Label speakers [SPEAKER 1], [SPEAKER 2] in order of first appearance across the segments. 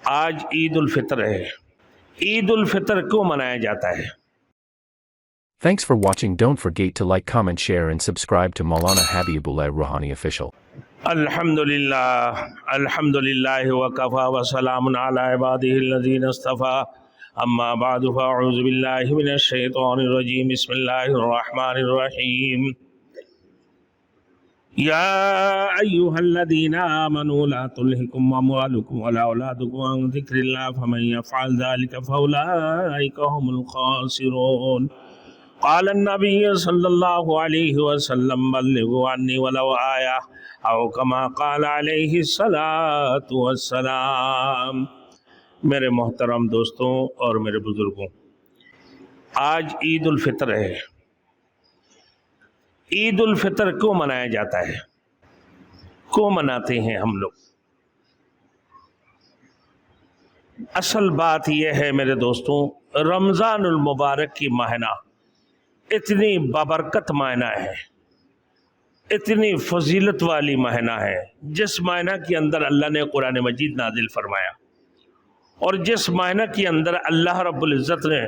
[SPEAKER 1] آج عید الفطر ہے۔ عید الفطر کیوں منایا جاتا ہے؟
[SPEAKER 2] Thanks for watching. Don't forget to like, comment, share and subscribe to Maulana Habibullah Rouhani Official.
[SPEAKER 1] الحمدللہ وکفا وسلام علی عبادہ الذین اصطفیٰ اما بعد فاعوذ باللہ من الشیطان الرجیم بسم اللہ الرحمن الرحیم یا ایہا الذین آمنوا لا تلہکم اموالکم ولا اولادکم عن ذکر اللہ فمن یفعل ذلک فاولئک هم الخاسرون قال النبی صلی اللہ علیہ وسلم بلغوا عنی ولو آیہ او کما قال علیہ الصلاۃ والسلام۔ میرے محترم دوستوں اور میرے بزرگوں، آج عید الفطر ہے۔ عید الفطر کیوں منایا جاتا ہے؟ کیوں مناتے ہیں ہم لوگ؟ اصل بات یہ ہے میرے دوستوں، رمضان المبارک کی مہینہ اتنی بابرکت مہینہ ہے، اتنی فضیلت والی مہینہ ہے، جس مہینہ کے اندر اللہ نے قرآن مجید نازل فرمایا، اور جس مہینہ کے اندر اللہ رب العزت نے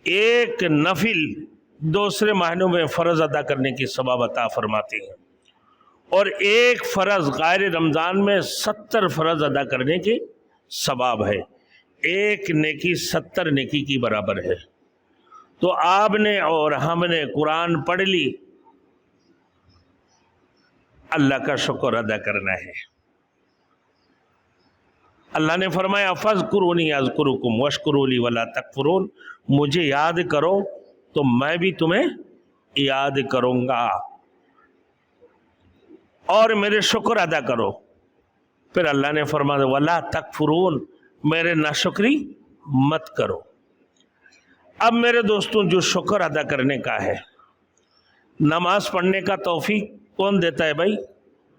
[SPEAKER 1] ایک نفل دوسرے مہینوں میں فرض ادا کرنے کی ثواب عطا فرماتے ہیں، اور ایک فرض غیر رمضان میں 70 فرض ادا کرنے کی ثواب ہے۔ ایک نیکی 70 نیکی کی برابر ہے۔ تو آپ نے اور ہم نے قرآن پڑھ لی، اللہ کا شکر ادا کرنا ہے۔ اللہ نے فرمایا فَاذْكُرُونِي أَذْكُرُكُمْ وَاشْكُرُوا لِي وَلَا تَكْفُرُونَ، مجھے یاد کرو تو میں بھی تمہیں یاد کروں گا، اور میرے شکر ادا کرو۔ پھر اللہ نے فرمایا وَلَا تَكْفُرُونَ، میرے ناشکری مت کرو۔ اب میرے دوستوں، جو شکر ادا کرنے کا ہے، نماز پڑھنے کا توفیق کون دیتا ہے بھائی؟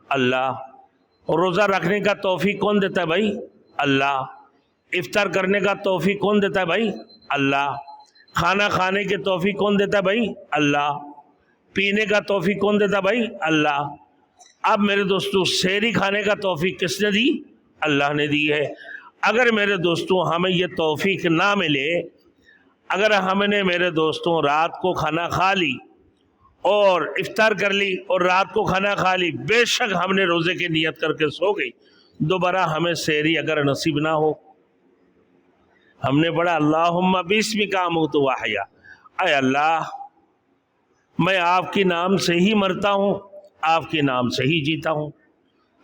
[SPEAKER 1] اللہ۔ روزہ رکھنے کا توفیق کون دیتا ہے بھائی؟ اللہ۔ افطار کرنے کا توفیق کون دیتا ہے بھائی؟ اللہ۔ کھانا کھانے کے توفیق کون دیتا ہے بھائی؟ اللہ۔ پینے کا توفیق کون دیتا ہے بھائی؟ اللہ۔ اب میرے دوستوں، سحری کھانے کا توفیق کس نے دی؟ اللہ نے دی ہے۔ اگر میرے دوستوں ہمیں یہ توفیق نہ ملے، اگر ہم نے میرے دوستوں رات کو کھانا کھا لی اور افطار کر لی اور رات کو کھانا کھا لی، بے شک ہم نے روزے کی نیت کر کے سو گئی، دوبارہ ہمیں سحری اگر نصیب نہ ہو، ہم نے پڑھا اللہم بسمک اموت واحیا، اے اللہ میں آپ کے نام سے ہی مرتا ہوں، آپ کے نام سے ہی جیتا ہوں۔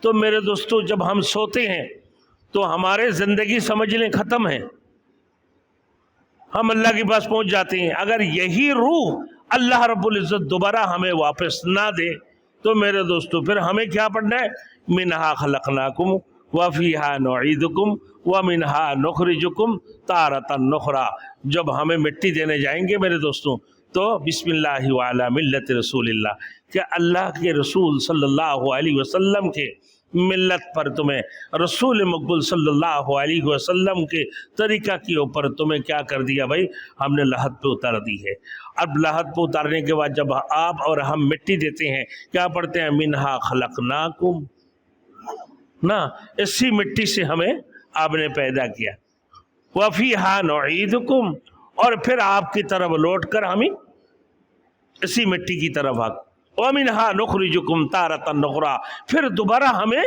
[SPEAKER 1] تو میرے دوستو، جب ہم سوتے ہیں تو ہمارے زندگی سمجھ لیں ختم ہے، ہم اللہ کے پاس پہنچ جاتے ہیں۔ اگر یہی روح اللہ رب العزت دوبارہ ہمیں واپس نہ دے تو میرے دوستو پھر ہمیں کیا پڑھنا ہے؟ منہا خلقناکم وفیہا نعیدکم ومنہا نخرجکم تارۃ اخری۔ جب ہمیں مٹی دینے جائیں گے میرے دوستوں تو بسم اللہ وعلی ملت رسول اللہ، کہ اللہ کے رسول صلی اللہ علیہ وسلم کے ملت پر تمہیں، رسول مقبول صلی اللہ علیہ وسلم کے طریقہ کے اوپر تمہیں کیا کر دیا بھائی؟ ہم نے لحد پہ اتار دی ہے۔ اب لحد پہ اتارنے کے بعد جب آپ اور ہم مٹی دیتے ہیں، کیا پڑھتے ہیں؟ منہا خلقناکم، نا اسی مٹی سے ہمیں آپ نے پیدا کیا، وفیہا نعیدکم، اور پھر آپ کی طرف لوٹ کر ہمیں اسی مٹی کی طرف وَمِنْهَا نُخْرِجُكُمْ تَارَةً أُخْرَىٰ، پھر دوبارہ ہمیں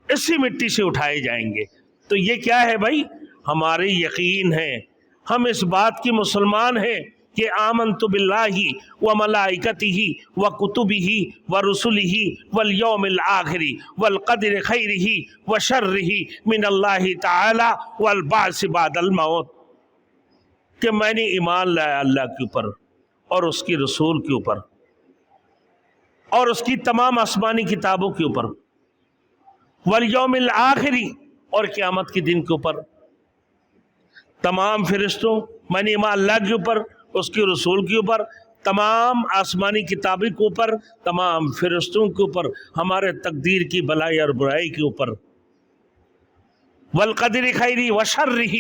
[SPEAKER 1] اسی مٹی سے اٹھائے جائیں گے۔ تو یہ کیا ہے بھائی؟ ہماری یقین ہے، ہم اس بات کی مسلمان ہیں کہ آمنت باللہ وملائکتہ وکتبہ ورسلہ والیوم الآخر والقدر خیرہ وشرہ من اللہ تعالی والبعث بعد الموت، کہ میں نے ایمان لایا اللہ کے اوپر اور اس کی رسول کے اوپر اور اس کی تمام آسمانی کتابوں کے اوپر، والیوم الآخری، اور قیامت کے دن کے اوپر، تمام فرشتوں، میں نے ایمان اللہ کے اوپر، اس کے رسول کے اوپر، تمام آسمانی کتابوں کے اوپر، تمام فرشتوں کے اوپر، ہمارے تقدیر کی بلائی اور برائی کے اوپر، والقدر خیری وشرہ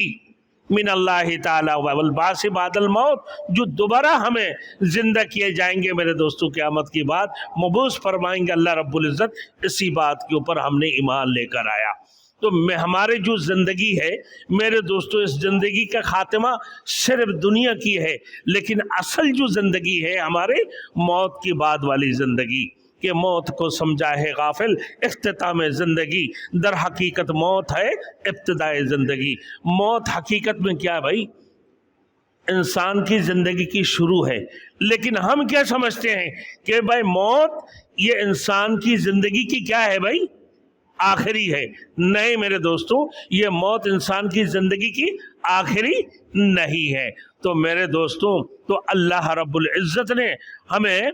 [SPEAKER 1] من اللہ تعالی والبعث بعد الموت، جو دوبارہ ہمیں زندہ کیے جائیں گے میرے دوستوں قیامت کی بات مبعوث فرمائیں گے اللہ رب العزت، اسی بات کے اوپر ہم نے ایمان لے کر آیا۔ تو ہماری جو زندگی ہے میرے دوستوں، اس زندگی کا خاتمہ صرف دنیا کی ہے، لیکن اصل جو زندگی ہے ہمارے موت کی بعد والی زندگی، کہ موت کو سمجھا ہے غافل اختتام زندگی، در حقیقت موت ہے ابتدائے زندگی۔ موت حقیقت میں کیا ہے بھائی؟ انسان کی زندگی کی شروع ہے، لیکن ہم کیا سمجھتے ہیں کہ بھائی موت یہ انسان کی زندگی کی کیا ہے بھائی؟ آخری ہے۔ نہیں میرے دوستوں، یہ موت انسان کی زندگی کی آخری نہیں ہے۔ تو میرے دوستوں، تو اللہ رب العزت نے ہمیں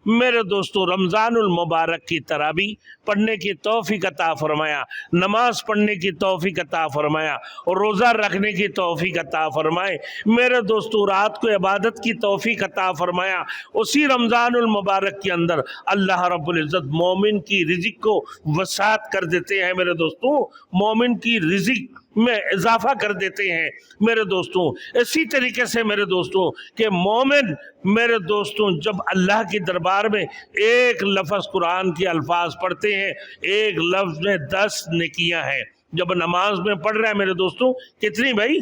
[SPEAKER 1] میرے دوستوں رمضان المبارک کی تراویح پڑھنے کی توفیق عطا فرمایا، نماز پڑھنے کی توفیق عطا فرمایا، اور روزہ رکھنے کی توفیق عطا فرمائے میرے دوستوں، رات کو عبادت کی توفیق عطا فرمایا۔ اسی رمضان المبارک کے اندر اللہ رب العزت مومن کی رزق کو وسعت کر دیتے ہیں میرے دوستوں، مومن کی رزق میں اضافہ کر دیتے ہیں میرے دوستوں۔ اسی طریقے سے میرے دوستوں کہ مومن میرے دوستوں جب اللہ کی دربار میں ایک لفظ قرآن کے الفاظ پڑھتے ہیں، ایک لفظ میں 10 نیکیاں ہیں۔ جب نماز میں پڑھ رہے ہیں میرے دوستوں، کتنی بھائی؟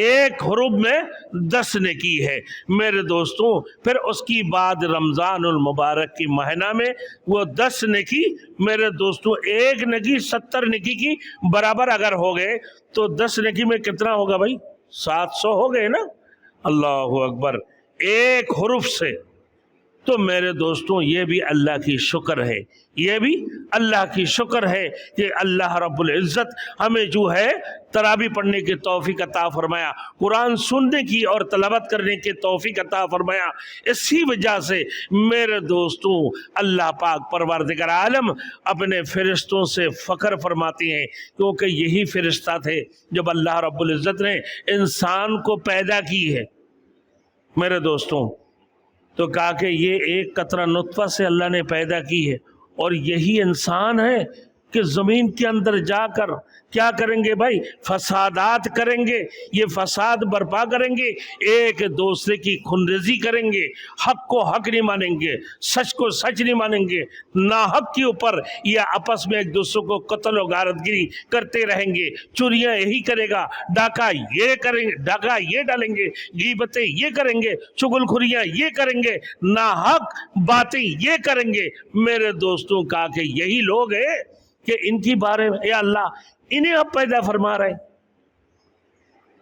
[SPEAKER 1] ایک حروف میں 10 نیکی ہے میرے دوستوں۔ پھر اس کی بعد رمضان المبارک کی مہینہ میں وہ 10 نیکی میرے دوستوں، ایک نیکی 70 نیکی کی برابر اگر ہو گئے تو 10 نیکی میں کتنا ہوگا بھائی؟ 700 ہو گئے نا؟ اللہ اکبر، ایک حرف سے۔ تو میرے دوستوں یہ بھی اللہ کی شکر ہے، یہ بھی اللہ کی شکر ہے کہ اللہ رب العزت ہمیں جو ہے تراویح پڑھنے کی توفیق عطا فرمایا، قرآن سننے کی اور تلاوت کرنے کی توفیق عطا فرمایا۔ اسی وجہ سے میرے دوستوں اللہ پاک پروردگار عالم اپنے فرشتوں سے فخر فرماتے ہیں، کیونکہ یہی فرشتہ تھے جب اللہ رب العزت نے انسان کو پیدا کی ہے میرے دوستوں، تو کہا کہ یہ ایک قطرہ نطفہ سے اللہ نے پیدا کی ہے، اور یہی انسان ہے کہ زمین کے اندر جا کر کیا کریں گے بھائی؟ فسادات کریں گے، یہ فساد برپا کریں گے، ایک دوسرے کی خونریزی کریں گے، حق کو حق نہیں مانیں گے، سچ کو سچ نہیں مانیں گے، ناحق کے اوپر یہ آپس میں ایک دوسرے کو قتل و غارت گری کرتے رہیں گے، چوریاں یہی کرے گا، ڈاکہ یہ کریں گے، ڈاکہ یہ ڈالیں گے، غیبتیں یہ کریں گے، چغل خوریاں یہ کریں گے، ناحق باتیں یہ کریں گے میرے دوستوں۔ کہا کہ یہی لوگ ہیں کہ ان کی بارے میں یا اللہ انہیں اب پیدا فرما رہے ہیں۔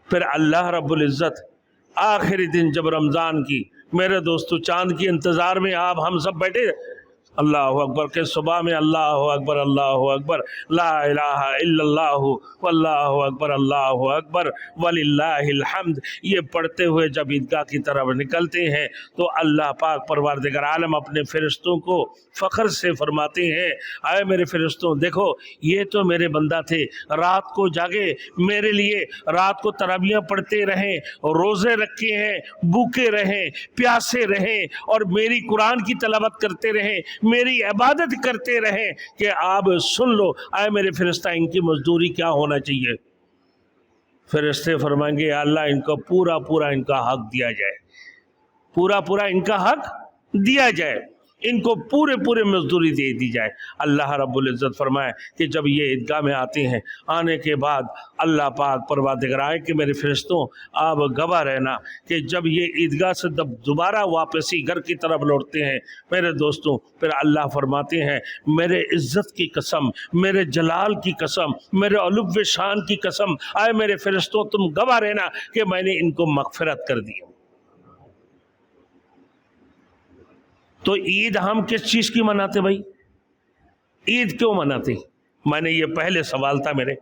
[SPEAKER 1] پھر اللہ رب العزت آخری دن جب رمضان کی میرے دوستو چاند کی انتظار میں آپ ہم سب بیٹھے، اللہ اکبر کے صبح میں اللہ اکبر اللہ اکبر لا الہ الا اللہ واللہ اکبر اللہ اکبر وللہ الحمد، یہ پڑھتے ہوئے جب عیدگاہ کی طرف نکلتے ہیں تو اللہ پاک پروردگار عالم اپنے فرشتوں کو فخر سے فرماتے ہیں، اے میرے فرشتوں دیکھو یہ تو میرے بندہ تھے، رات کو جاگے میرے لیے، رات کو تراویحیں پڑھتے رہیں، روزے رکھے ہیں، بھوکے رہیں، پیاسے رہیں، اور میری قرآن کی تلاوت کرتے رہیں، میری عبادت کرتے رہیں، کہ آپ سن لو اے میرے فرشتہ ان کی مزدوری کیا ہونا چاہیے؟ فرشتے فرمائیں گے یا اللہ ان کو پورا پورا ان کا حق دیا جائے، پورا پورا ان کا حق دیا جائے، ان کو پورے پورے مزدوری دے دی جائے۔ اللہ رب العزت فرمائے کہ جب یہ عیدگاہ میں آتے ہیں، آنے کے بعد اللہ پاک پروردگار آئے کہ میرے فرشتوں آپ گواہ رہنا کہ جب یہ عیدگاہ سے دوبارہ واپسی گھر کی طرف لوٹتے ہیں میرے دوستوں، پھر اللہ فرماتے ہیں میرے عزت کی قسم، میرے جلال کی قسم، میرے علو شان کی قسم، آئے میرے فرشتوں تم گواہ رہنا کہ میں نے ان کو مغفرت کر دی۔ تو عید ہم کس چیز کی مناتے بھائی؟ عید کیوں مناتے؟ میں نے یہ پہلے سوال تھا میرے،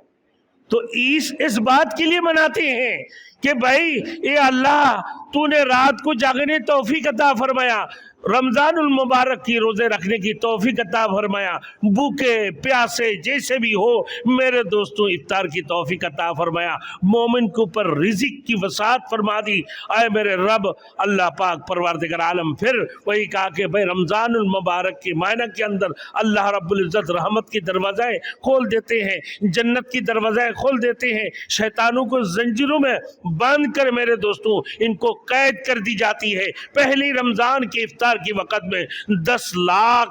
[SPEAKER 1] تو عید اس بات کے لیے مناتے ہیں کہ بھائی اے اللہ تو نے رات کو جاگنے توفیق عطا فرمایا، رمضان المبارک کی روزے رکھنے کی توفیق عطا فرمایا، بھوکے پیاسے جیسے بھی ہو میرے دوستوں افطار کی توفیق عطا فرمایا، مومن کے اوپر رزق کی وسعت فرما دی۔ اے میرے رب اللہ پاک پروردگار عالم پھر وہی کہا کہ بھائی رمضان المبارک کے مہینہ کے اندر اللہ رب العزت رحمت کی دروازے کھول دیتے ہیں، جنت کی دروازے کھول دیتے ہیں، شیطانوں کو زنجیروں میں باندھ کر میرے دوستوں ان کو قید کر دی جاتی ہے۔ پہلی رمضان کے افطار کے وقت میں 10 لاکھ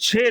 [SPEAKER 1] 6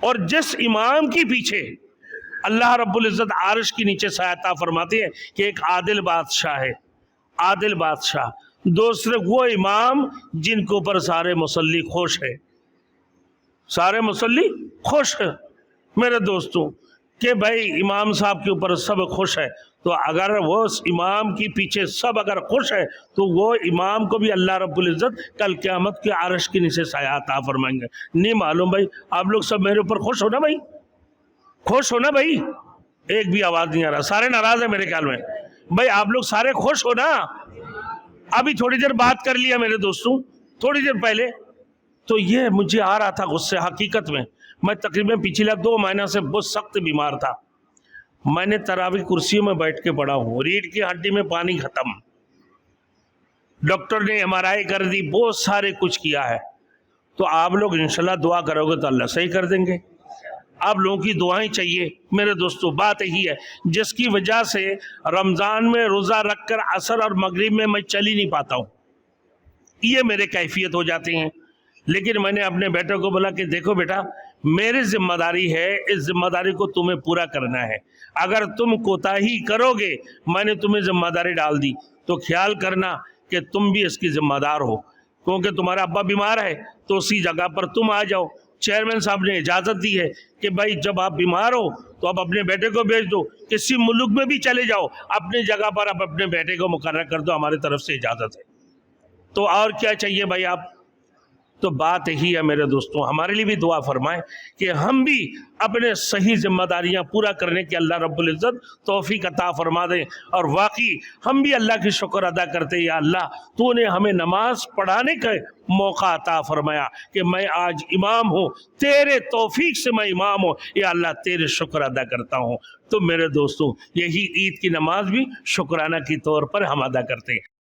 [SPEAKER 1] اور جس امام کے پیچھے اللہ رب العزت عرش کے نیچے سایہ عطا فرماتے ہیں کہ ایک عادل بادشاہ ہے، عادل بادشاہ، دوسرے وہ امام جن کے اوپر سارے مصلی خوش ہے، سارے مصلی خوش ہے میرے دوستوں، کہ بھائی امام صاحب کے اوپر سب خوش ہے، تو اگر وہ اس امام کے پیچھے سب اگر خوش ہے تو وہ امام کو بھی اللہ رب العزت کل قیامت کے عرش کے نیچے سایہ عطا فرمائیں گے۔ نہیں معلوم بھائی آپ لوگ سب میرے اوپر خوش ہو نا بھائی، خوش ہو نا بھائی، ایک بھی آواز نہیں آ رہا، سارے ناراض ہیں میرے خیال میں، بھائی آپ لوگ سارے خوش ہو نا؟ ابھی تھوڑی دیر بات کر لیا میرے دوستوں، تھوڑی دیر پہلے تو یہ مجھے آ رہا تھا غصے، حقیقت میں تقریباً پچھلے 2 مہینہ سے بہت سخت بیمار تھا، میں نے تراویح کرسیوں میں بیٹھ کے پڑھا ہوں، ریڑھ کی ہڈی میں پانی ختم، ڈاکٹر نے MRI کر دی، بہت سارے کچھ کیا ہے، تو آپ لوگ انشاءاللہ دعا کرو گے تو اللہ صحیح کر دیں گے، آپ لوگوں کی دعائیں چاہیے میرے دوستوں۔ بات یہی ہے جس کی وجہ سے رمضان میں روزہ رکھ کر عصر اور مغرب میں چل ہی نہیں پاتا ہوں، یہ میرے کیفیت ہو جاتے ہیں، لیکن میں نے اپنے بیٹے کو بولا کہ دیکھو بیٹا میری ذمہ داری ہے، اس ذمہ داری کو تمہیں پورا کرنا ہے، اگر تم کوتاہی کرو گے، میں نے تمہیں ذمہ داری ڈال دی تو خیال کرنا کہ تم بھی اس کی ذمہ دار ہو، کیونکہ تمہارا ابا بیمار ہے تو اسی جگہ پر تم آ جاؤ، چیئرمین صاحب نے اجازت دی ہے کہ بھائی جب آپ بیمار ہو تو آپ اپنے بیٹے کو بھیج دو، کسی ملک میں بھی چلے جاؤ، اپنی جگہ پر آپ اپنے بیٹے کو مقرر کر دو، ہماری طرف سے اجازت ہے، تو اور کیا چاہیے بھائی آپ؟ تو بات یہی ہے میرے دوستوں، ہمارے لیے بھی دعا فرمائیں کہ ہم بھی اپنے صحیح ذمہ داریاں پورا کرنے کی اللہ رب العزت توفیق عطا فرما دیں، اور واقعی ہم بھی اللہ کی شکر ادا کرتے، یا اللہ تو نے ہمیں نماز پڑھانے کا موقع عطا فرمایا کہ میں آج امام ہوں، تیرے توفیق سے میں امام ہوں، یا اللہ تیرے شکر ادا کرتا ہوں۔ تو میرے دوستوں یہی عید کی نماز بھی شکرانہ کے طور پر ہم ادا کرتے ہیں۔